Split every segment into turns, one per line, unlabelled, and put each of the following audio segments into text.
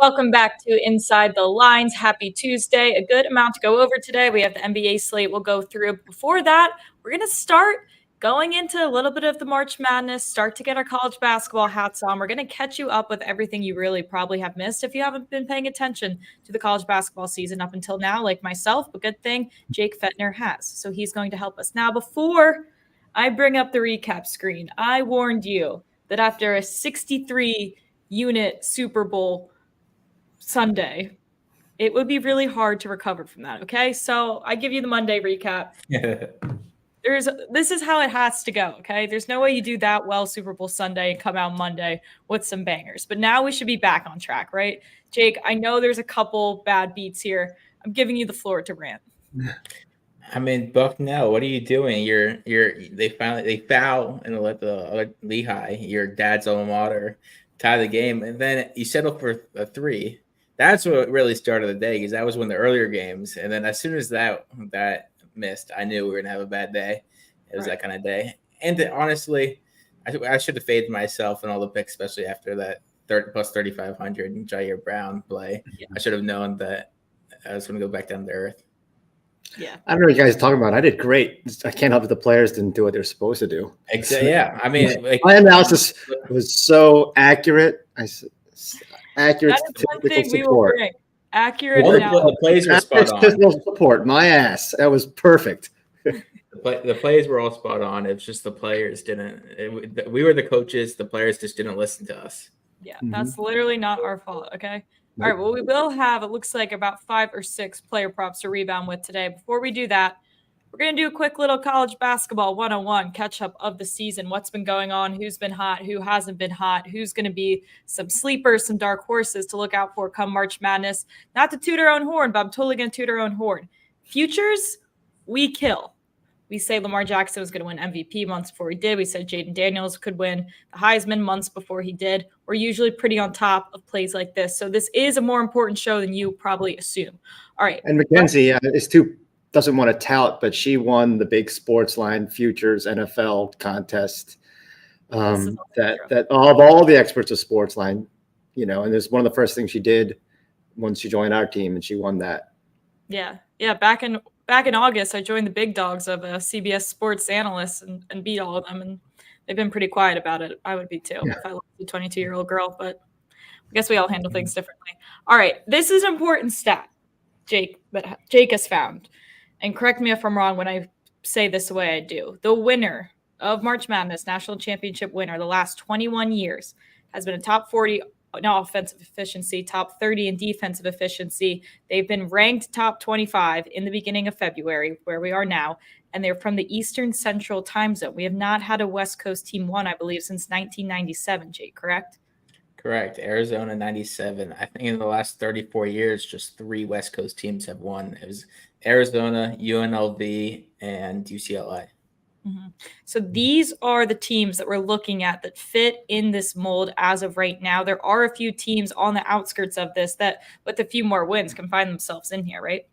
Welcome back to Inside the Lines. Happy Tuesday. A good amount to go over today. We have the NBA slate we'll go through. Before that, we're going to start going into a little bit of the March Madness, start to get our college basketball hats on. We're going to catch you up with everything you really probably have missed if you haven't been paying attention to the college basketball season up until now, like myself. But good thing Jake Fettner has. So he's going to help us. Now, before I bring up the recap screen, I warned you that after a 63-unit Super Bowl Sunday, it would be really hard to recover from that. Okay, so I give you the Monday recap. This is how it has to go. Okay, there's no way you do that well Super Bowl Sunday and come out Monday with some bangers. But now we should be back on track, right? Jake, I know there's a couple bad beats here. I'm giving you the floor to rant.
I mean, Bucknell, what are you doing? They foul and let the Lehigh, your dad's alma mater, tie the game, and then you settle for a three. That's what really started the day, because that was one of the earlier games. And then as soon as that missed, I knew we were gonna have a bad day. It was that kind of day. And honestly, I should have faded myself in all the picks, especially after that plus 3,500 and Jair Brown play. Yeah. I should have known that I was going to go back down to earth.
Yeah,
I don't know what you guys are talking about. I did great. I can't help it the players didn't do what they're supposed to do.
Exactly. Yeah, I mean,
my analysis was so accurate. Accurate statistical support.
Accurate.
The plays were spot on.
Statistical support. My ass. That was perfect.
The plays were all spot on. It's just the players didn't. We were the coaches. The players just didn't listen to us.
Yeah, that's literally not our fault. Okay. All right. Well, we will have, it looks like, about 5 or 6 player props to rebound with today. Before we do that, we're going to do a quick little college basketball 101 catch up of the season. What's been going on? Who's been hot? Who hasn't been hot? Who's going to be some sleepers, some dark horses to look out for come March Madness? Not to toot our own horn, but I'm totally going to toot our own horn. Futures, we kill. We say Lamar Jackson was going to win MVP months before he did. We said Jaden Daniels could win the Heisman months before he did. We're usually pretty on top of plays like this. So this is a more important show than you probably assume. All right.
And Mackenzie doesn't want to tout, but she won the big Sportsline Futures NFL contest. That of all the experts of Sportsline, and it's one of the first things she did once she joined our team, and she won that.
Yeah. Back in August, I joined the big dogs of CBS Sports analysts and beat all of them, and they've been pretty quiet about it. I would be too if I was a 22-year-old girl, but I guess we all handle things differently. All right, this is an important stat, Jake, that Jake has found, and correct me if I'm wrong when I say this the way I do. The winner of March Madness, national championship winner, the last 21 years, has been a top 40 in offensive efficiency, top 30 in defensive efficiency. They've been ranked top 25 in the beginning of February, where we are now, and they're from the Eastern Central time zone. We have not had a West Coast team won, I believe, since 1997, Jake, correct?
Correct. Arizona 97. I think in the last 34 years, just 3 West Coast teams have won. It was Arizona, UNLV, and UCLA.
Mm-hmm. So these are the teams that we're looking at that fit in this mold as of right now. There are a few teams on the outskirts of this that with a few more wins can find themselves in here, right?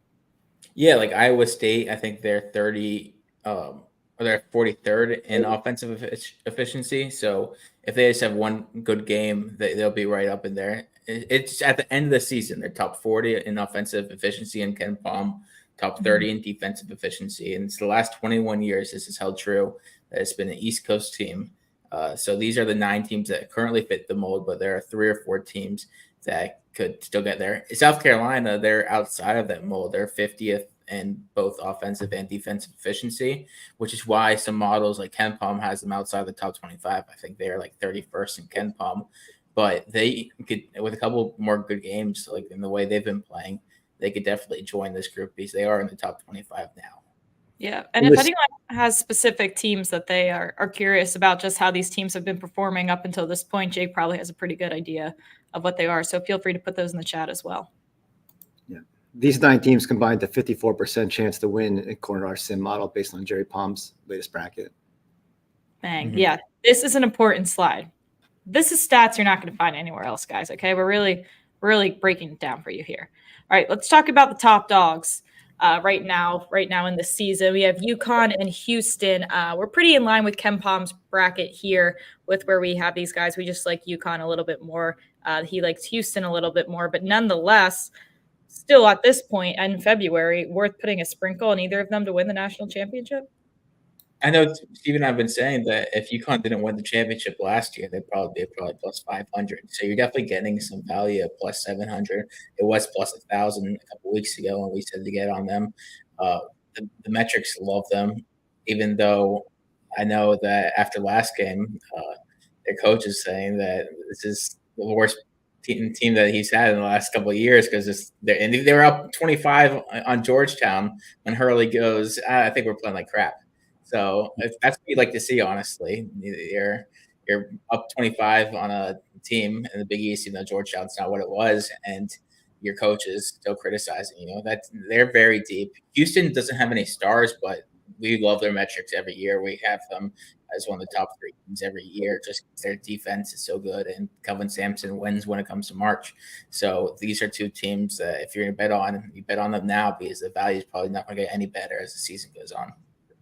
Yeah, like Iowa State, I think they're 43rd in offensive efficiency. So if they just have one good game, they'll be right up in there. It's at the end of the season. They're top 40 in offensive efficiency in Ken Palm, top 30 in defensive efficiency. And it's the last 21 years this has held true. That it's been an East Coast team. So these are the 9 teams that currently fit the mold, but there are 3 or 4 teams that could still get there. South Carolina, they're outside of that mold. They're 50th in both offensive and defensive efficiency, which is why some models like Ken Palm has them outside the top 25. I think they're like 31st in Ken Palm. But they could, with a couple more good games, like in the way they've been playing, they could definitely join this group because they are in the top 25 now.
Yeah. And if anyone has specific teams that they are curious about just how these teams have been performing up until this point, Jake probably has a pretty good idea of what they are. So feel free to put those in the chat as well.
Yeah. These 9 teams combined a 54% chance to win according to our sim model based on Jerry Palm's latest bracket.
Bang. Mm-hmm. Yeah. This is an important slide. This is stats you're not going to find anywhere else, guys. Okay. We're really breaking it down for you here. All right, let's talk about the top dogs. right now in the season. We have UConn and Houston. We're pretty in line with Ken Palm's bracket here with where we have these guys. We just like UConn a little bit more. He likes Houston a little bit more, but nonetheless, still at this point in February, worth putting a sprinkle on either of them to win the national championship?
I know Steve and I have been saying that if UConn didn't win the championship last year, they'd probably be plus 500. So you're definitely getting some value at plus 700. It was plus 1,000 a couple weeks ago when we said to get on them. The metrics love them, even though I know that after last game, their coach is saying that this is the worst team that he's had in the last couple of years because they were up 25 on Georgetown when Hurley goes, I think we're playing like crap. So that's what you'd like to see, honestly. You're up 25 on a team in the Big East, even though Georgetown's not what it was, and your coach is still criticizing. That they're very deep. Houston doesn't have any stars, but we love their metrics every year. We have them as one of the top 3 teams every year, just because their defense is so good, and Kelvin Sampson wins when it comes to March. So these are 2 teams that if you're going to bet on, you bet on them now because the value is probably not going to get any better as the season goes on.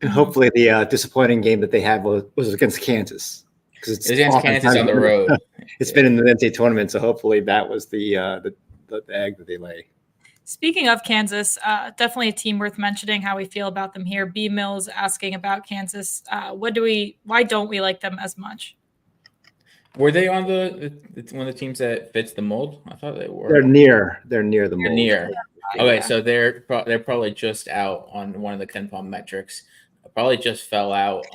And hopefully the disappointing game that they had was against Kansas. Because it's
against Kansas on the road.
It's been in the NCAA tournament, so hopefully that was the egg that they lay.
Speaking of Kansas, definitely a team worth mentioning how we feel about them here. B Mills asking about Kansas. Why don't we like them as much?
Were they on one of the teams that fits the mold? I thought they were.
They're near the mold.
Near. Okay, so they're probably just out on one of the Ken Palm metrics. Probably just fell out.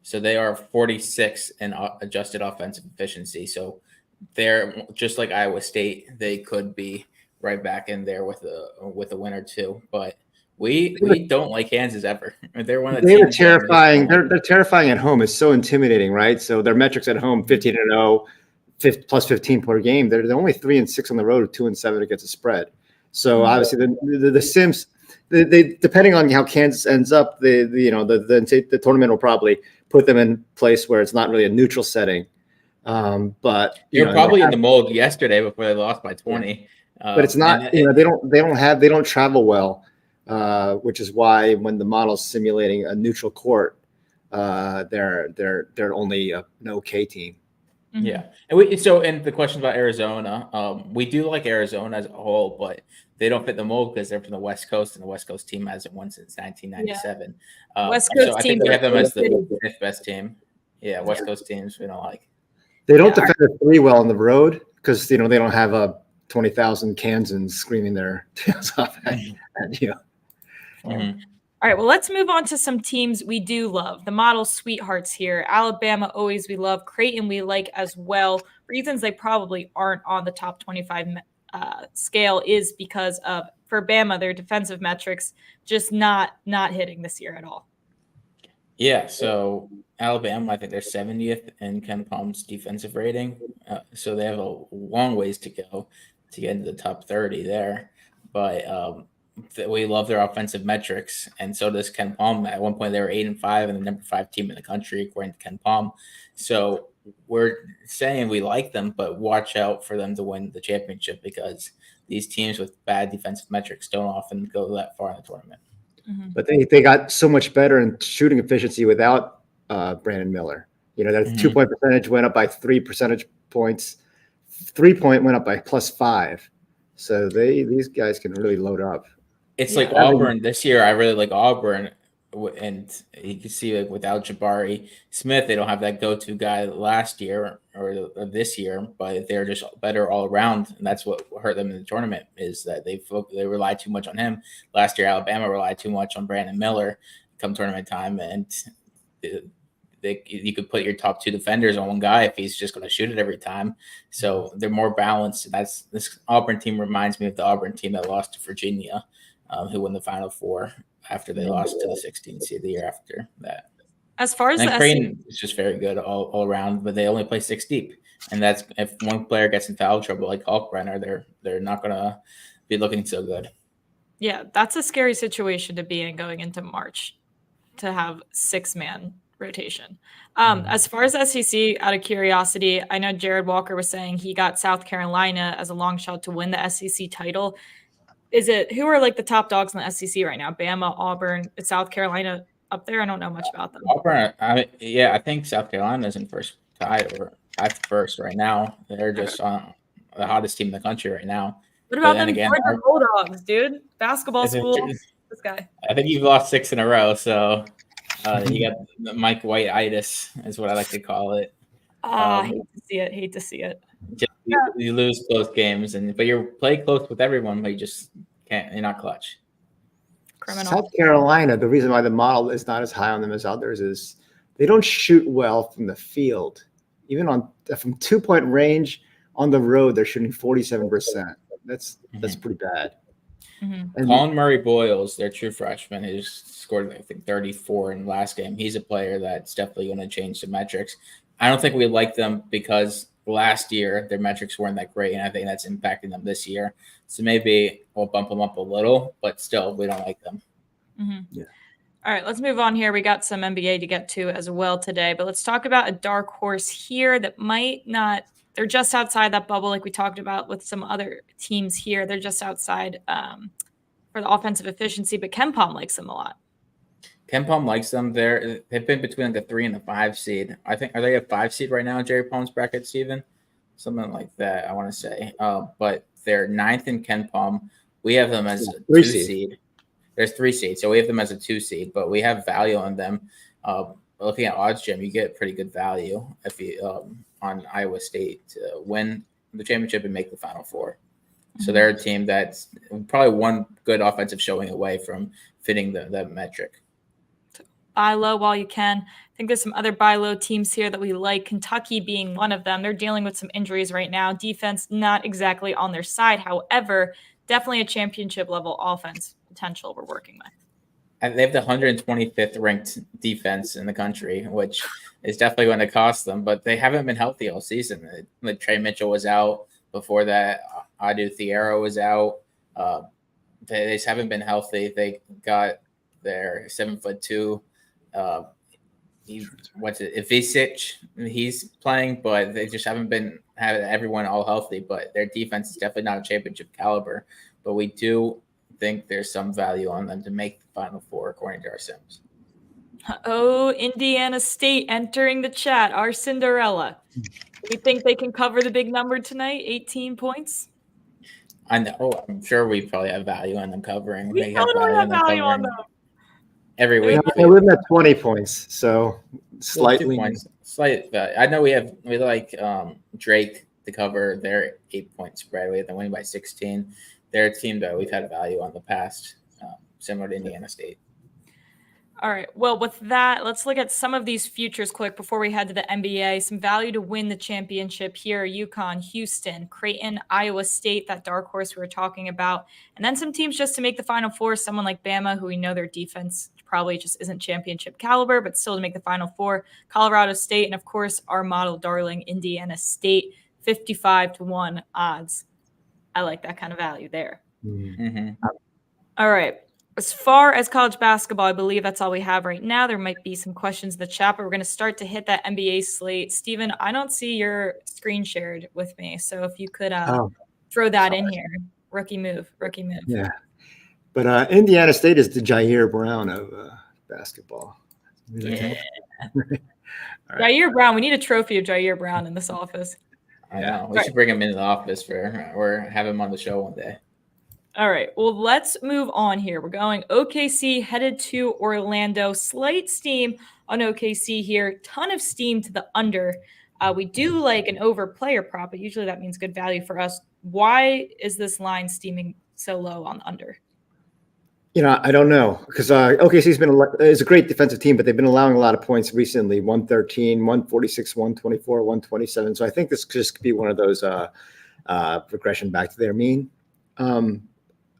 So they are 46 in adjusted offensive efficiency. So they're just like Iowa State. They could be right back in there with a win or two. But we don't like Kansas ever. They're one of the
teams terrifying. They're terrifying at home. It's so intimidating, right? So their metrics at home 15-0, plus 15 per game. They're only 3-6 on the road, 2-7 against the spread. So obviously the Sims. They depending on how Kansas ends up, the tournament will probably put them in place where it's not really a neutral setting. But
you're probably in the mold yesterday before they lost by 20.
But it's not. They don't travel well, which is why when the model's simulating a neutral court, they're only an okay team.
Yeah, and the question about Arizona, we do like Arizona as a whole, but they don't fit the mold because they're from the West Coast, and the West Coast team hasn't won since 1997.
West Coast
so I think we have them as the 5th best team. Yeah, West Coast teams we don't like.
They don't defend the 3 well on the road because they don't have a 20,000 Kansans screaming their tails off at you.
Mm-hmm. All right, well, let's move on to some teams we do love. The model sweethearts here. Alabama, always we love. Creighton, we like as well. Reasons they probably aren't on the top 25 scale is because of, for Bama, their defensive metrics just not hitting this year at all.
Yeah, so Alabama, I think they're 70th in Ken Palm's defensive rating. So they have a long ways to go to get into the top 30 there. But we love their offensive metrics, and so does Ken Palm. At one point, they were 8-5 and the number 5 team in the country, according to Ken Palm. So we're saying we like them, but watch out for them to win the championship because these teams with bad defensive metrics don't often go that far in the tournament.
Mm-hmm. But they got so much better in shooting efficiency without Brandon Miller. Their 2-point percentage went up by 3 percentage points. 3-point went up by +5. So these guys can really load up.
It's like Auburn this year. I really like Auburn, and you can see like without Jabari Smith, they don't have that go-to guy last year or this year, but they're just better all around, and that's what hurt them in the tournament is that they relied too much on him. Last year, Alabama relied too much on Brandon Miller come tournament time, and you could put your top 2 defenders on one guy if he's just going to shoot it every time. So they're more balanced. This Auburn team reminds me of the Auburn team that lost to Virginia. Who won the Final Four after they lost to the 16th seed the year after that.
As far as
Creighton is just very good all around, but they only play 6 deep. And that's if one player gets in foul trouble like Kalkbrenner, they're not going to be looking so good.
Yeah, that's a scary situation to be in going into March to have 6-man rotation. As far as SEC, out of curiosity, I know Jared Walker was saying he got South Carolina as a long shot to win the SEC title. who are like the top dogs in the SEC right now? Bama, Auburn, is South Carolina up there? I don't know much about them.
Auburn, I think South Carolina's in tied first right now. They're just the hottest team in the country right now.
What about them Georgia Bulldogs, dude? Basketball school. This guy.
I think you've lost 6 in a row, so you got the Mike White-itis is what I like to call it.
Hate to see it.
You lose close games, but you play close with everyone, but you just can't. You're not clutch.
Criminal.
South Carolina, the reason why the model is not as high on them as others is they don't shoot well from the field. Even from 2-point range on the road, they're shooting 47%. That's pretty bad.
Mm-hmm.
And
Colin Murray-Boyles, their true freshman, who's scored, I think, 34 in the last game. He's a player that's definitely going to change the metrics. I don't think we like them because last year their metrics weren't that great, and I think that's impacting them this year. So maybe we'll bump them up a little, but still, we don't like them.
Mm-hmm.
Yeah.
All right, let's move on here. We got some NBA to get to as well today, but let's talk about a dark horse here that might not – they're just outside that bubble like we talked about with some other teams here. They're just outside for the offensive efficiency, but KenPom likes them a lot.
KenPom likes them. They've been between like a 3 and a 5 seed. I think, are they a 5 seed right now in Jerry Palm's bracket, Steven? Something like that, I want to say. But they're 9th in KenPom. We have them as a 2 seed. There's 3 seeds, so we have them as a 2 seed, but we have value on them. Looking at odds, Jim, you get pretty good value if you on Iowa State to win the championship and make the Final Four. Mm-hmm. So they're a team that's probably one good offensive showing away from fitting the metric.
Buy low while you can. I think there's some other buy low teams here that we like, Kentucky being one of them. They're dealing with some injuries right now. Defense not exactly on their side. However, definitely a championship level offense potential we're working with.
And they have the 125th ranked defense in the country, which is definitely going to cost them, but they haven't been healthy all season. Like Trey Mitchell was out. Before that, Adu Thiero was out. They just haven't been healthy. They got their 7'2". Ivisic, he's playing, but they just haven't been having everyone all healthy. But their defense is definitely not a championship caliber. But we do think there's some value on them to make the Final Four, according to our Sims.
Oh, Indiana State entering the chat. Our Cinderella. Do we think they can cover the big number tonight? 18 points?
I know. I'm sure we probably have value on them covering.
We totally have value on them.
Every week.
They live at 20 points, so slightly.
Slight value. I know we like Drake to cover their 8-point spread. We have them winning by 16. They're a team that we've had value on the past, similar to Indiana State.
All right. Well, with that, let's look at some of these futures quick before we head to the NBA. Some value to win the championship here: UConn, Houston, Creighton, Iowa State, that dark horse we were talking about. And then some teams just to make the Final Four, someone like Bama, who we know their defense probably just isn't championship caliber, but still to make the Final Four. Colorado State, and of course, our model darling, Indiana State, 55-1 odds. I like that kind of value there.
Mm-hmm.
All right. As far as college basketball, I believe that's all we have right now. There might be some questions in the chat, but we're going to start to hit that NBA slate. Steven, I don't see your screen shared with me. So if you could throw that in here. Rookie move.
Yeah. But Indiana State is the Jair Brown of basketball.
Yeah. Right. Jair Brown. We need a trophy of Jair Brown in this office.
I know. We should bring him into the office or have him on the show one day.
All right. Well, let's move on here. We're going OKC headed to Orlando. Slight steam on OKC here. Ton of steam to the under. We do like an over player prop, but usually that means good value for us. Why is this line steaming so low on the under?
I don't know, because OKC's is a great defensive team, but they've been allowing a lot of points recently: 113, 146, 124, 127. So I think this just could be one of those regression back to their mean.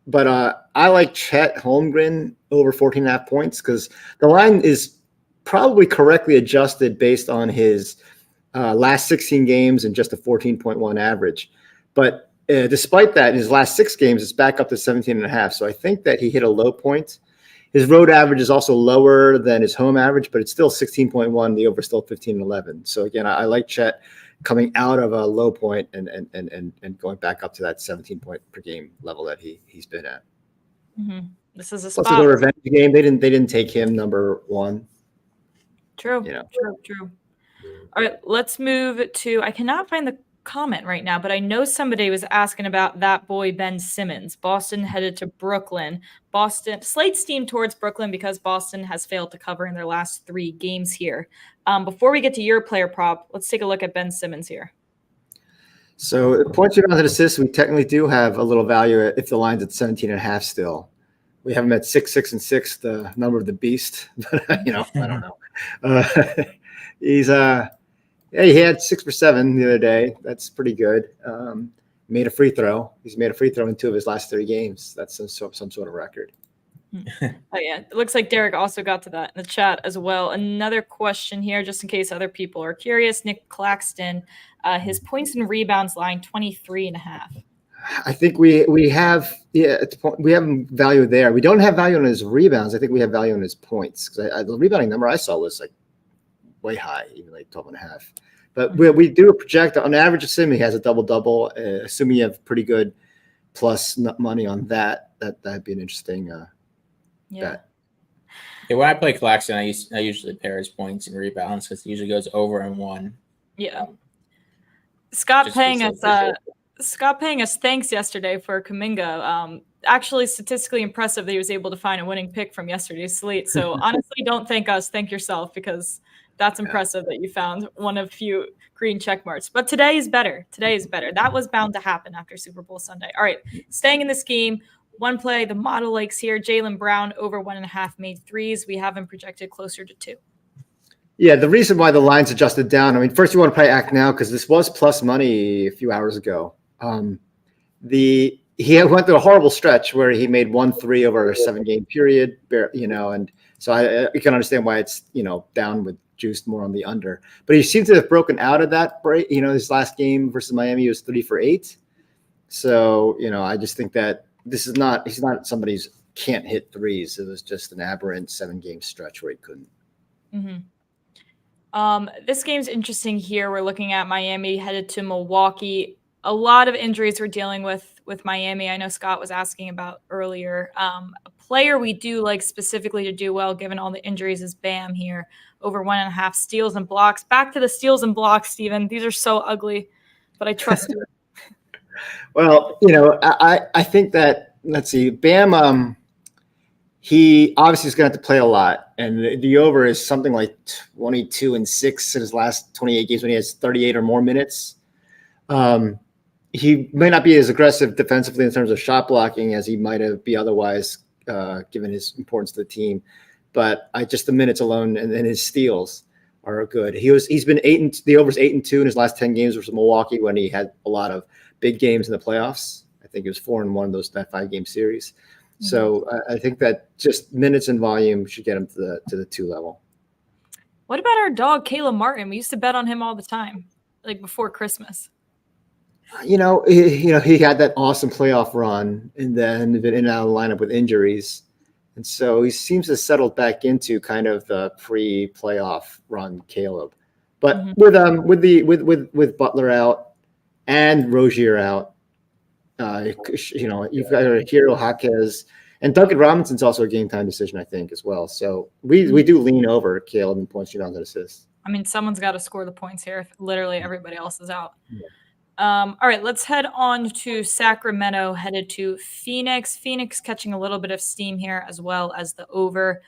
But I like Chet Holmgren over 14.5 points because the line is probably correctly adjusted based on his last 16 games and just a 14.1 average. But despite that, in his last 6 games, it's back up to 17.5. So I think that he hit a low point. His road average is also lower than his home average, but it's still 16.1. The over still 15.11. So again, I like Chet. coming out of a low point and going back up to that 17 point per game level that he's been at.
Mm-hmm. This is a
Plus
spot.
a revenge game. They didn't take him number one.
True. True. All right, let's move to. I cannot find the comment right now, but I know somebody was asking about that boy Ben Simmons. Boston headed to Brooklyn. Slate's team towards Brooklyn because Boston has failed to cover in their last 3 games here. Before we get to your player prop, let's take a look at Ben Simmons here.
So points rebounds and assists, we technically do have a little value if the line's at 17.5 still. We have him at 6, 6, 6, the number of the beast. But I don't know. He had 6 for 7 the other day. That's pretty good. Made a free throw. He's made a free throw in 2 of his last 3 games. That's some sort of record.
Oh yeah, it looks like Derek also got to that in the chat as well. Another question here, just in case other people are curious. Nick Claxton, his points and rebounds line 23.5.
I think we have value there. We don't have value on his rebounds. I think we have value on his points because the rebounding number I saw was like way high, even like 12.5. But we do project on average. Assuming he has a double-double, assuming you have pretty good plus money on that, that'd be an interesting bet.
Yeah, when I play Claxton, I usually pair his points and rebounds because he usually goes over and 1.
Yeah. Scott paying us thanks yesterday for Kuminga. Actually, statistically impressive that he was able to find a winning pick from yesterday's slate. So honestly, don't thank us, thank yourself, because that's impressive that you found one of few green check marks. But today is better. That was bound to happen after Super Bowl Sunday. All right, staying in this game, one play, the model likes here. Jaylen Brown over 1.5 made threes. We have him projected closer to 2.
Yeah, the reason why the line's adjusted down, I mean, first you want to probably act now because this was plus money a few hours ago. He went through a horrible stretch where he made 1 3 over a 7-game period, and so I can understand why it's, down with juiced more on the under. But he seems to have broken out of that break. His last game versus Miami, he was 3 for 8. So, I just think that he's not somebody who can't hit threes. It was just an aberrant 7-game stretch where he couldn't.
Mm-hmm. This game's interesting here. We're looking at Miami headed to Milwaukee. A lot of injuries we're dealing with Miami. I know Scott was asking about earlier. A player we do like specifically to do well, given all the injuries, is Bam here. Over 1.5 steals and blocks. Back to the steals and blocks, Steven. These are so ugly, but I trust you.
Well, I think that, let's see, Bam, he obviously is going to have to play a lot. And the over is something like 22 and 6 in his last 28 games when he has 38 or more minutes. He may not be as aggressive defensively in terms of shot blocking as he might have be otherwise, given his importance to the team. But the minutes alone and his steals are good. He's been the over's 8-2 in his last 10 games versus Milwaukee when he had a lot of big games in the playoffs. I think it was 4-1 that 5-game series. Mm-hmm. So I think that just minutes and volume should get him to the 2 level.
What about our dog Caleb Martin? We used to bet on him all the time, like before Christmas.
He had that awesome playoff run and then been in and out of the lineup with injuries. And so he seems to have settled back into kind of the pre-playoff run Caleb. But with Butler out and Rozier out, you've got Hero Jaquez, and Duncan Robinson's also a game time decision, I think, as well. So we do lean over Caleb in points, rebounds, and assists.
I mean, someone's got to score the points here if literally everybody else is out. Yeah. All right, let's head on to Sacramento, headed to Phoenix. Phoenix catching a little bit of steam here, as well as the over.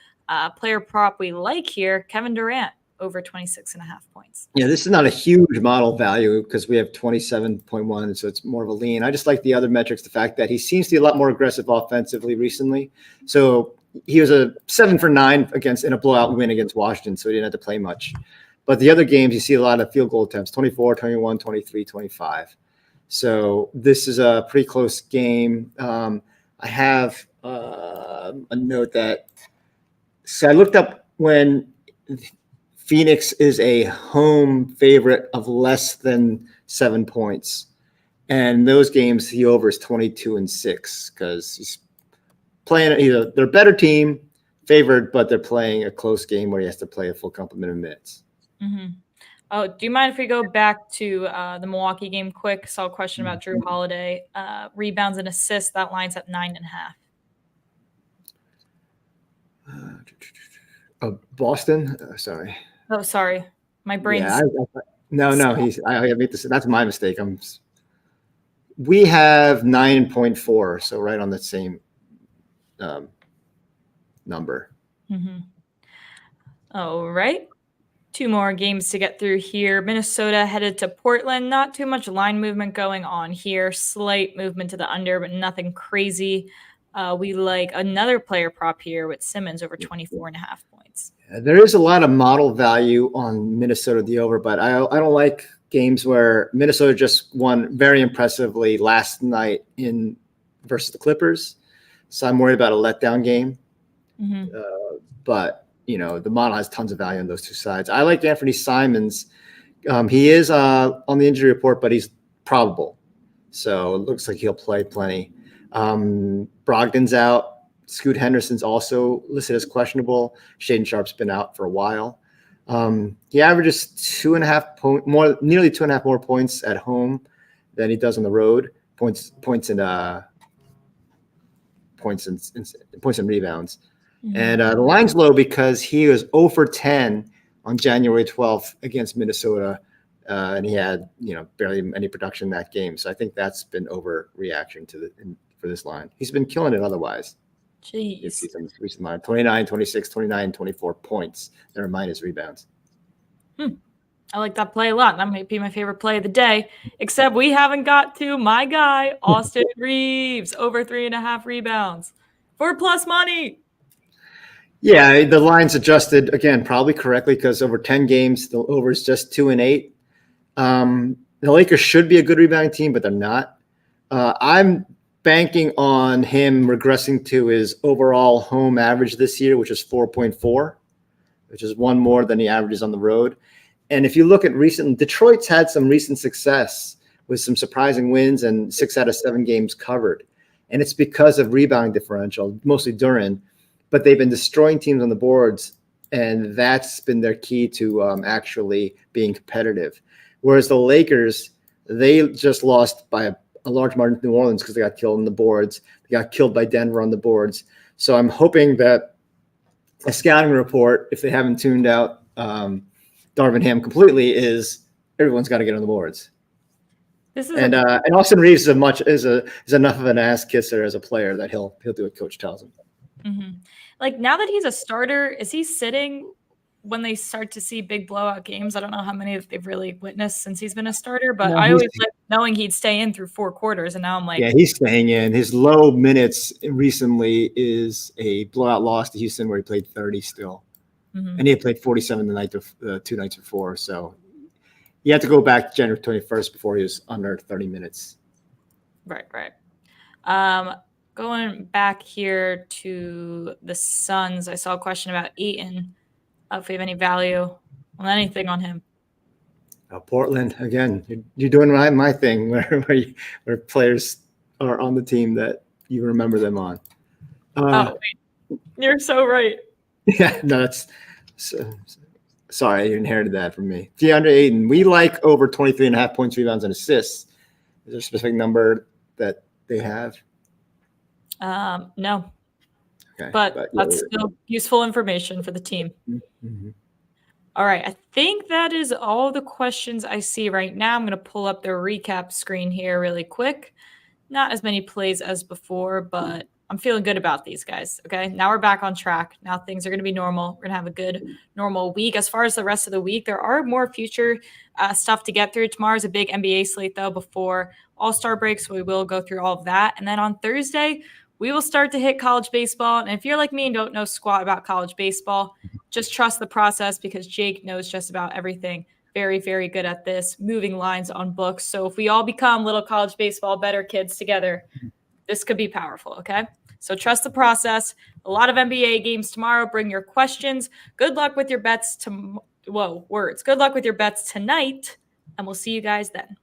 Player prop we like here, Kevin Durant, over 26.5 points.
Yeah, this is not a huge model value because we have 27.1, so it's more of a lean. I just like the other metrics, the fact that he seems to be a lot more aggressive offensively recently. So he was a 7 for 9 in a blowout win against Washington, so he didn't have to play much. But the other games, you see a lot of field goal attempts, 24, 21, 23, 25. So this is a pretty close game. I have a note so I looked up when Phoenix is a home favorite of less than 7 points. And those games, the over is 22 and 6 because he's playing they're a better team, favored, but they're playing a close game where he has to play a full complement of minutes.
Mm-hmm. Oh, do you mind if we go back to the Milwaukee game quick? Saw a question about Drew Holiday. Rebounds and assists, that line's at 9.5.
Boston? Sorry.
Oh, sorry. My brain's...
Yeah, no. I made this. That's my mistake. We have 9.4, so right on the same number.
Mm-hmm. All right. 2 more games to get through here. Minnesota headed to Portland. Not too much line movement going on here. Slight movement to the under, but nothing crazy. We like another player prop here with Simmons over 24.5 points.
There is a lot of model value on Minnesota the over, but I don't like games where Minnesota just won very impressively last night versus the Clippers. So I'm worried about a letdown game.
Mm-hmm.
But the model has tons of value on those two sides. I like Anthony Simons. He is on the injury report, but he's probable. So it looks like he'll play plenty. Brogdon's out. Scoot Henderson's also listed as questionable. Shaden Sharp's been out for a while. He averages nearly 2.5 more points at home than he does on the road. Points and rebounds. Mm-hmm. And the line's low because he was 0 for 10 on January 12th against Minnesota, and he had barely any production in that game. So I think that's been overreaction for this line. He's been killing it otherwise.
Jeez.
You see some recent line 29, 26, 29, 24 points. Never mind his rebounds.
I like that play a lot. That might be my favorite play of the day, except we haven't got to my guy, Austin Reeves, over 3.5 rebounds for plus money.
Yeah, the line's adjusted again, probably correctly because over 10 games, the over is just 2 and 8. The Lakers should be a good rebounding team, but they're not. I'm banking on him regressing to his overall home average this year, which is 4.4, which is one more than he averages on the road. And if you look at Detroit's had some recent success with some surprising wins and 6 out of 7 games covered. And it's because of rebounding differential, mostly Duren. But they've been destroying teams on the boards, and that's been their key to actually being competitive. Whereas the Lakers, they just lost by a large margin to New Orleans because they got killed on the boards. They got killed by Denver on the boards. So I'm hoping that a scouting report, if they haven't tuned out Darvin Ham completely, is everyone's got to get on the boards. And Austin Reeves is enough of an ass kisser as a player that he'll do what coach tells him.
Mm-hmm. Like now that he's a starter, is he sitting when they start to see big blowout games? I don't know how many they've really witnessed since he's been a starter, but I always liked knowing he'd stay in through 4 quarters, and now I'm like,
yeah, he's staying in. His low minutes recently is a blowout loss to Houston where he played 30 still, and he had played 47 the 2 nights before. So you have to go back to January 21st before he was under 30 minutes.
Right. Going back here to the Suns, I saw a question about Eaton. If we have any value on anything on him.
Portland, again, you're doing my thing where players are on the team that you remember them on.
You're so right.
Yeah, no, that's sorry, you inherited that from me. DeAndre Ayton, we like over 23.5 points, rebounds, and assists. Is there a specific number that they have?
No.
Okay,
but that's still useful information for the team.
Mm-hmm.
All right. I think that is all the questions I see right now. I'm going to pull up the recap screen here really quick. Not as many plays as before, but I'm feeling good about these guys. Okay. Now we're back on track. Now things are going to be normal. We're going to have a good normal week. As far as the rest of the week, there are more future stuff to get through. Tomorrow's a big NBA slate though before All-Star break. So we will go through all of that. And then on Thursday, we will start to hit college baseball. And if you're like me and don't know squat about college baseball, just trust the process because Jake knows just about everything. Very, very good at this, moving lines on books. So if we all become little college baseball better kids together, this could be powerful, okay? So trust the process. A lot of NBA games tomorrow. Bring your questions. Good luck with your bets. Good luck with your bets tonight, and we'll see you guys then.